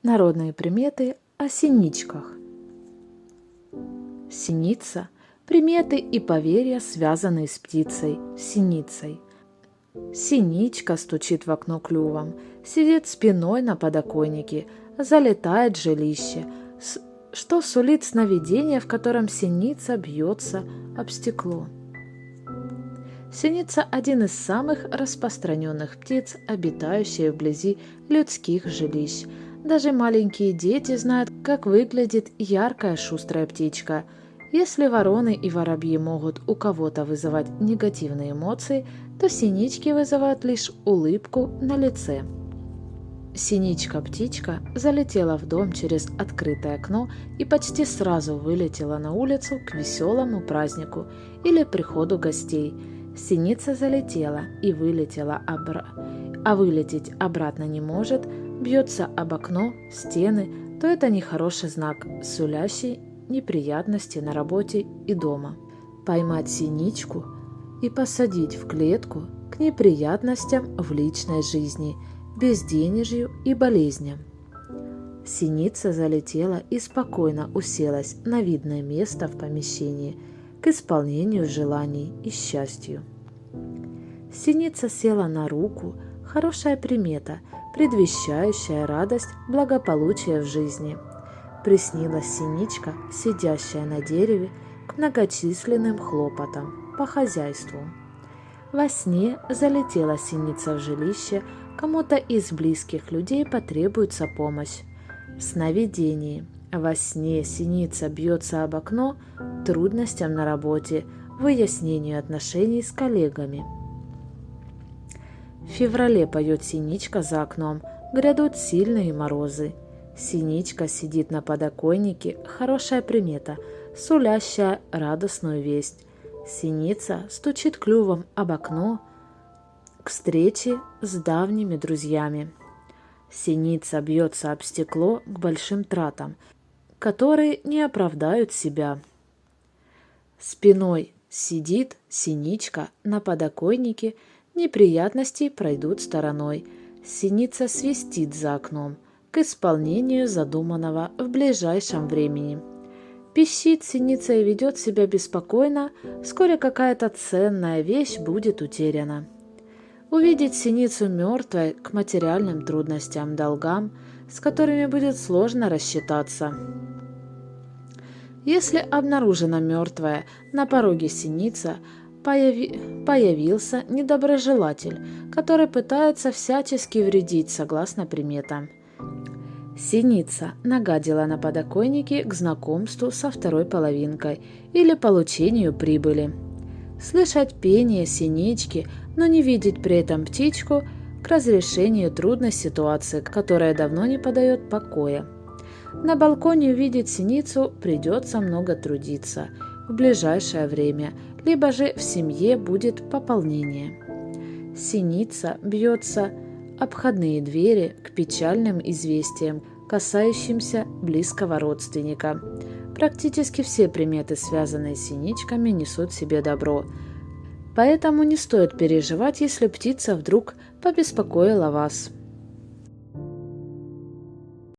Народные приметы о синичках. Синица – приметы и поверья, связанные с птицей, синицей. Синичка стучит в окно клювом, сидит спиной на подоконнике, залетает в жилище, что сулит сновидение, в котором синица бьется об стекло. Синица – один из самых распространенных птиц, обитающих вблизи людских жилищ. Даже маленькие дети знают, как выглядит яркая шустрая птичка. Если вороны и воробьи могут у кого-то вызывать негативные эмоции, то синички вызывают лишь улыбку на лице. Синичка-птичка залетела в дом через открытое окно и почти сразу вылетела на улицу к веселому празднику или приходу гостей. Синица залетела и вылетела, а вылететь обратно не может, бьется об окно, стены, то это нехороший знак, сулящий неприятности на работе и дома. Поймать синичку и посадить в клетку к неприятностям в личной жизни, безденежью и болезням. Синица залетела и спокойно уселась на видное место в помещении к исполнению желаний и счастью. Синица села на руку, хорошая примета, предвещающая радость, благополучие в жизни. Приснилась синичка, сидящая на дереве, к многочисленным хлопотам по хозяйству. Во сне залетела синица в жилище, кому-то из близких людей потребуется помощь. В сновидении. Во сне синица бьется об окно трудностям на работе, выяснению отношений с коллегами. В феврале поет синичка за окном, грядут сильные морозы. Синичка сидит на подоконнике, хорошая примета, сулящая радостную весть. Синица стучит клювом об окно к встрече с давними друзьями. Синица бьется об стекло к большим тратам, которые не оправдают себя. Спиной сидит синичка на подоконнике, неприятности пройдут стороной. Синица свистит за окном к исполнению задуманного в ближайшем времени. Пищит синица и ведет себя беспокойно, вскоре какая-то ценная вещь будет утеряна. Увидеть синицу мертвой к материальным трудностям, долгам, с которыми будет сложно рассчитаться. Если обнаружена мертвая на пороге синица, появился недоброжелатель, который пытается всячески вредить согласно приметам. Синица нагадила на подоконнике к знакомству со второй половинкой или получению прибыли. Слышать пение синички, но не видеть при этом птичку к разрешению трудной ситуации, которая давно не подает покоя. На балконе увидеть синицу придется много трудиться в ближайшее время, либо же в семье будет пополнение. Синица бьется об входные двери к печальным известиям, касающимся близкого родственника. Практически все приметы, связанные с синичками, несут в себе добро. Поэтому не стоит переживать, если птица вдруг побеспокоила вас.